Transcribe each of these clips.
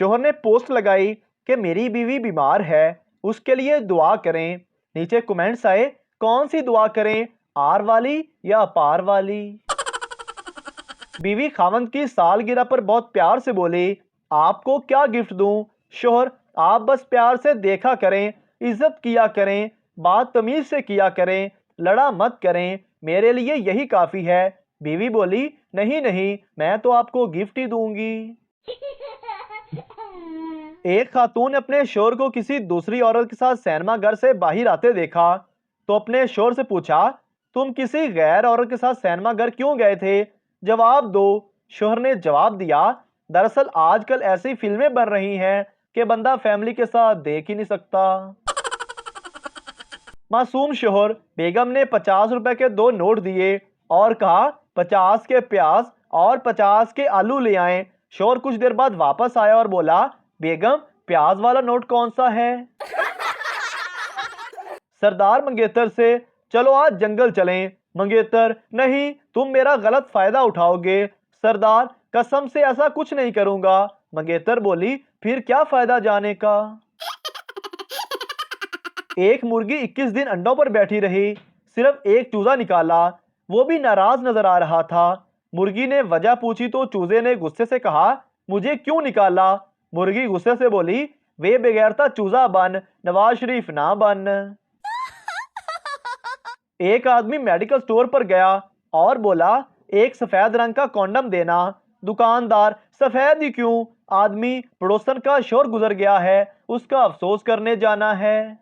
शोहर ने पोस्ट लगाई कि मेरी बीवी बीमार है, उसके लिए दुआ करें। नीचे कमेंट्स आए, कौन सी दुआ करें, आर वाली या अपार वाली। बीवी खावंद की सालगिरह पर बहुत प्यार से बोली, आपको क्या गिफ्ट दूं? शोहर, आप बस प्यार से देखा करें, इज्जत किया करें, बात तमीज से किया करें, लड़ा मत करें, मेरे लिए यही काफी है। बीवी बोली, नहीं नहीं, मैं तो आपको गिफ्ट ही दूंगी। एक खातून ने अपने शोहर को किसी दूसरी औरत के साथ सिनेमा घर से बाहर आते देखा तो अपने शोहर से पूछा, तुम किसी गैर औरत के साथ सिनेमा घर क्यों गए थे? जवाब दो। शोहर ने जवाब दिया, दरअसल आजकल ऐसी फिल्में बन रही हैं कि बंदा फैमिली के साथ देख ही नहीं सकता। मासूम शोहर, बेगम ने 50 रुपए के 2 नोट दिए और कहा, 50 के प्याज और 50 के आलू ले आए। शोहर कुछ देर बाद वापस आया और बोला, बेगम प्याज वाला नोट कौन सा है? सरदार मंगेतर से, चलो आज जंगल चलें। मंगेतर, नहीं, तुम मेरा गलत फायदा उठाओगे। सरदार, कसम से ऐसा कुछ नहीं करूंगा। मंगेतर बोली, फिर क्या फायदा जाने का? एक मुर्गी 21 दिन अंडों पर बैठी रही, सिर्फ एक चूजा निकाला, वो भी नाराज नजर आ रहा था। मुर्गी ने वजह पूछी तो चूजे ने गुस्से से कहा, मुझे क्यों निकाला? मुर्गी गुस्से से बोली, वे बेगैरता चूजा बन, नवाज शरीफ ना बन। एक आदमी मेडिकल स्टोर पर गया और बोला, एक सफेद रंग का कॉन्डम देना। दुकानदार, सफेद ही क्यों? आदमी, पड़ोसन का शोर गुजर गया है, उसका अफसोस करने जाना है।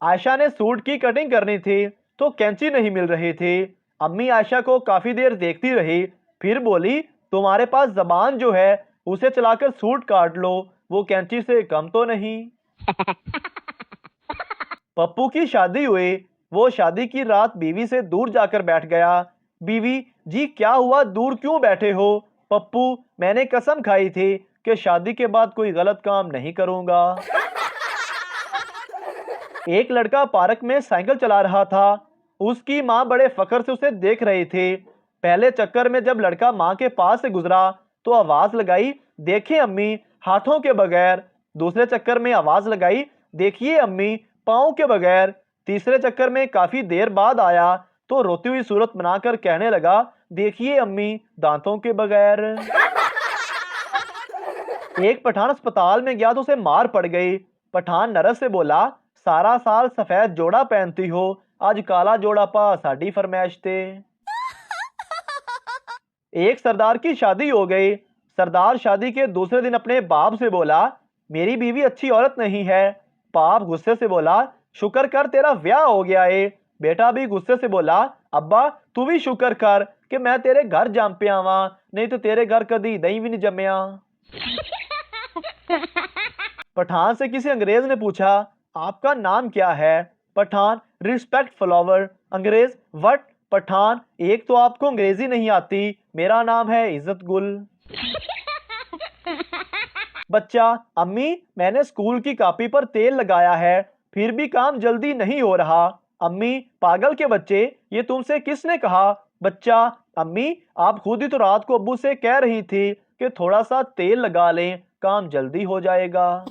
आयशा ने सूट की कटिंग करनी थी तो कैंची नहीं मिल रही थी। अम्मी आयशा को काफी देर देखती रही, फिर बोली, तुम्हारे पास जबान जो है उसे चलाकर सूट काट लो, वो कैंची से कम तो नहीं। पप्पू की शादी हुई, वो शादी की रात बीवी से दूर जाकर बैठ गया। बीवी, जी क्या हुआ, दूर क्यों बैठे हो? पप्पू, मैंने कसम खाई थी कि शादी के बाद कोई गलत काम नहीं करूंगा। एक लड़का पार्क में साइकिल चला रहा था, उसकी माँ बड़े फख्र से उसे देख रही थी। पहले चक्कर में जब लड़का माँ के पास से गुजरा तो आवाज लगाई, देखिए अम्मी, हाथों के बगैर। दूसरे चक्कर में आवाज लगाई, देखिए अम्मी, पाँव के बगैर। तीसरे चक्कर में काफी देर बाद आया तो रोती हुई सूरत बनाकर कहने लगा, देखिए अम्मी, दांतों के बगैर। एक पठान अस्पताल में गया तो उसे मार पड़ गई। पठान नर्स से बोला, सारा साल सफेद जोड़ा पहनती हो, आज काला जोड़ा पा साड़ी फरमाइश थे। एक सरदार की शादी हो गई। सरदार शादी के दूसरे दिन अपने बाप से बोला, मेरी बीवी अच्छी औरत नहीं है। बाप गुस्से से बोला, शुक्र कर तेरा ब्याह हो गया है। बेटा भी गुस्से से बोला, अब्बा तू भी शुक्र कर कि मैं तेरे घर जम पे आवा, नहीं तो तेरे घर कदी दही भी नहीं जमया। पठान से किसी अंग्रेज ने पूछा, आपका नाम क्या है? Pathan, respect flower. अंग्रेज, व्हाट? पठान, एक तो आपको अंग्रेजी नहीं आती, मेरा नाम है इज्जत गुल। बच्चा, अम्मी, मैंने स्कूल की कॉपी पर तेल लगाया है, फिर भी काम जल्दी नहीं हो रहा। अम्मी, पागल के बच्चे, ये तुमसे किसने कहा? बच्चा, अम्मी, आप खुद ही तो रात को अब्बू से कह रही थी कि थोड़ा सा तेल लगा लें, काम जल्दी हो जाएगा।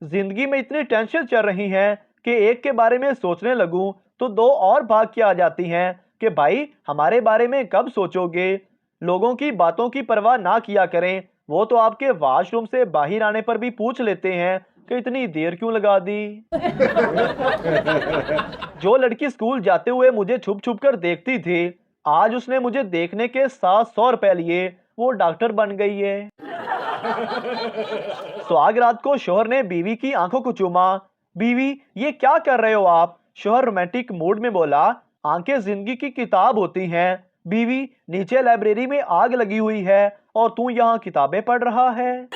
जिंदगी में इतनी टेंशन चल रही है कि एक के बारे में सोचने लगूं तो दो और भाग के आ जाती हैं कि भाई हमारे बारे में कब सोचोगे। लोगों की बातों की परवाह ना किया करें, वो तो आपके वॉशरूम से बाहर आने पर भी पूछ लेते हैं कि इतनी देर क्यों लगा दी। जो लड़की स्कूल जाते हुए मुझे छुप छुप कर देखती थी, आज उसने मुझे देखने के 700 रुपए लिए, वो डॉक्टर बन गई है। सुहाग रात को शोहर ने बीवी की आंखों को चूमा। बीवी, ये क्या कर रहे हो आप? शोहर रोमांटिक मूड में बोला, आंखें जिंदगी की किताब होती हैं। बीवी, नीचे लाइब्रेरी में आग लगी हुई है और तू यहाँ किताबें पढ़ रहा है।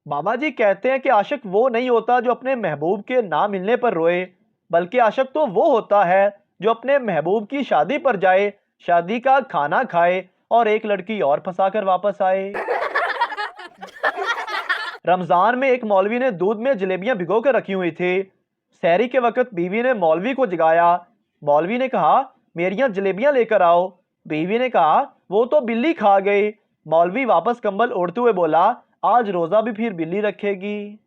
बाबा जी कहते हैं कि आशिक वो नहीं होता जो अपने महबूब के ना मिलने पर रोए, बल्कि आशिक तो वो होता है जो अपने महबूब की शादी पर जाए, शादी का खाना खाए और एक लड़की और फंसाकर वापस आए। रमजान में एक मौलवी ने दूध में जलेबियां भिगो कर रखी हुई थी। सहरी के वक्त बीवी ने मौलवी को जगाया। मौलवी ने कहा, मेरियां जलेबियां लेकर आओ। बीवी ने कहा, वो तो बिल्ली खा गई। मौलवी वापस कंबल ओढ़ते हुए बोला, आज रोजा भी फिर बिल्ली रखेगी।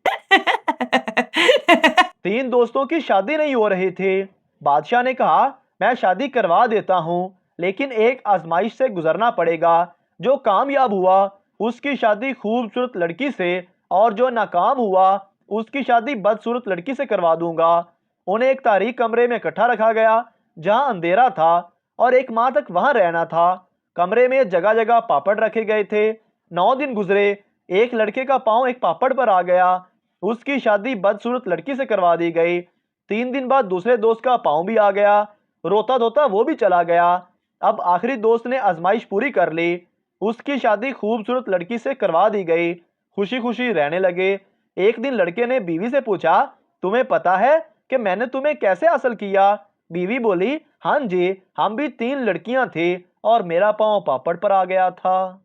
3 दोस्तों की शादी नहीं हो रही थी। बादशाह ने कहा, मैं शादी करवा देता हूँ, लेकिन एक आजमाइश से गुजरना पड़ेगा। जो कामयाब हुआ उसकी शादी खूबसूरत लड़की से, और जो नाकाम हुआ उसकी शादी बदसूरत लड़की से करवा दूंगा। उन्हें एक तारीख कमरे में इकट्ठा रखा गया जहां अंधेरा था, और 1 माह तक वहां रहना था। कमरे में जगह जगह पापड़ रखे गए थे। 9 दिन गुजरे, एक लड़के का पांव एक पापड़ पर आ गया। उसकी शादी बदसूरत लड़की से करवा दी गई। 3 दिन बाद दूसरे दोस्त का पांव भी आ गया। रोता धोता वो भी चला गया। अब आखिरी दोस्त ने आजमाइश पूरी कर ली। उसकी शादी खूबसूरत लड़की से करवा दी गई। खुशी खुशी रहने लगे। एक दिन लड़के ने बीवी से पूछा, तुम्हें पता है कि मैंने तुम्हें कैसे हासिल किया? बीवी बोली, हाँ जी, हम भी 3 लड़कियां थी और मेरा पांव पापड़ पर आ गया था।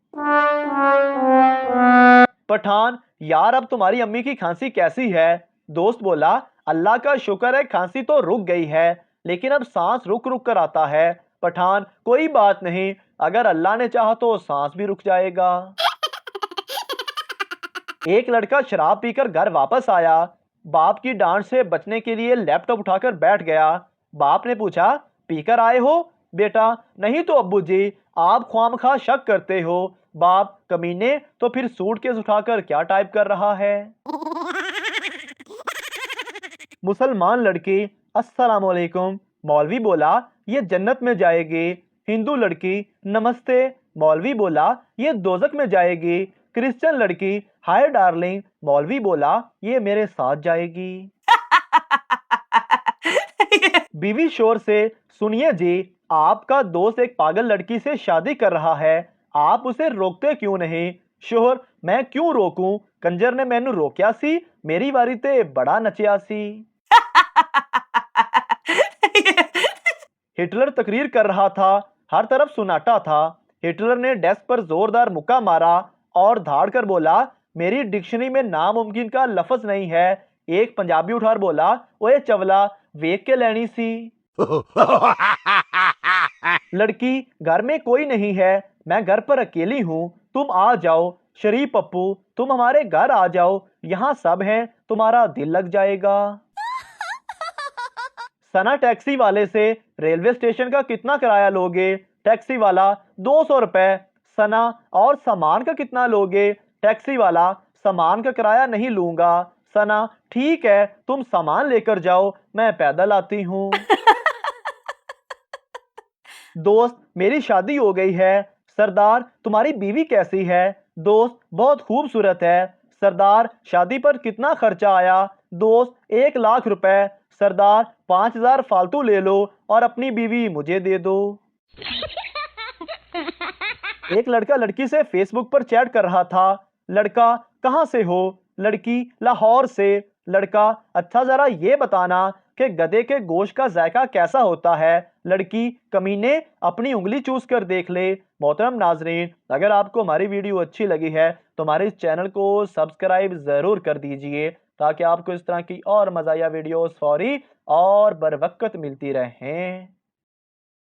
पठान, यार अब तुम्हारी अम्मी की खांसी कैसी है? दोस्त बोला, अल्लाह का शुक्र है, खांसी तो रुक गई है, लेकिन अब सांस रुक रुक कर आता है। पठान, कोई बात नहीं, अगर अल्लाह ने चाहा तो सांस भी रुक जाएगा। एक लड़का शराब पीकर घर वापस आया। बाप की डांट से बचने के लिए लैपटॉप उठाकर बैठ गया। बाप ने पूछा, पीकर आए हो? बेटा, नहीं तो अब्बू जी, आप ख्वामखा शक करते हो। बाप, कमीने, तो फिर सूटकेस उठाकर क्या टाइप कर रहा है? मुसलमान लड़की, अस्सलाम वालेकुम। मौलवी बोला, ये जन्नत में जाएगी। हिंदू लड़की, नमस्ते। मौलवी बोला, ये दोजक में जाएगी। क्रिश्चियन लड़की, हाय डार्लिंग। मौलवी बोला, ये मेरे साथ जाएगी। बीवी शोर से, सुनिए जी, आपका दोस्त एक पागल लड़की से शादी कर रहा है, आप उसे रोकते क्यों नहीं? शोहर, मैं क्यों रोकूं? कंजर ने मैनू रोकिया सी, मेरी वारी ते बड़ा नचिया सी। हिटलर तकरीर कर रहा था, हर तरफ सुनाटा था। हिटलर ने डेस्क पर जोरदार मुक्का मारा और धाड़ कर बोला, मेरी डिक्शनरी में नामुमकिन का लफ्ज नहीं है। एक पंजाबी उठाकर बोला, ओए चवला, वेख के लेनी सी। लड़की, घर में कोई नहीं है, मैं घर पर अकेली हूँ, तुम आ जाओ। शरीफ पप्पू, तुम हमारे घर आ जाओ, यहाँ सब हैं, तुम्हारा दिल लग जाएगा। सना टैक्सी वाले से, रेलवे स्टेशन का कितना किराया लोगे? टैक्सी वाला, 200 रुपए। सना, और सामान का कितना लोगे? टैक्सी वाला, सामान का किराया नहीं लूंगा। सना, ठीक है, तुम सामान लेकर जाओ, मैं पैदल आती हूँ। दोस्त, मेरी शादी हो गई है। सरदार, तुम्हारी बीवी कैसी है? दोस्त, बहुत खूबसूरत है। सरदार, शादी पर कितना खर्चा आया? दोस्त, 1 लाख रुपए। सरदार, 5000 फालतू ले लो और अपनी बीवी मुझे दे दो। एक लड़का लड़की से फेसबुक पर चैट कर रहा था। लड़का, कहाँ से हो? लड़की, लाहौर से। लड़का, अच्छा जरा ये बताना कि गधे के गोश्त का जायका कैसा होता है? लड़की, कमीने, अपनी उंगली चूस कर देख ले। मोहतरम नाजरीन, अगर आपको हमारी वीडियो अच्छी लगी है तो हमारे इस चैनल को सब्सक्राइब जरूर कर दीजिए, ताकि आपको इस तरह की और मज़ाया वीडियोस फौरी और बर वक्त मिलती रहें।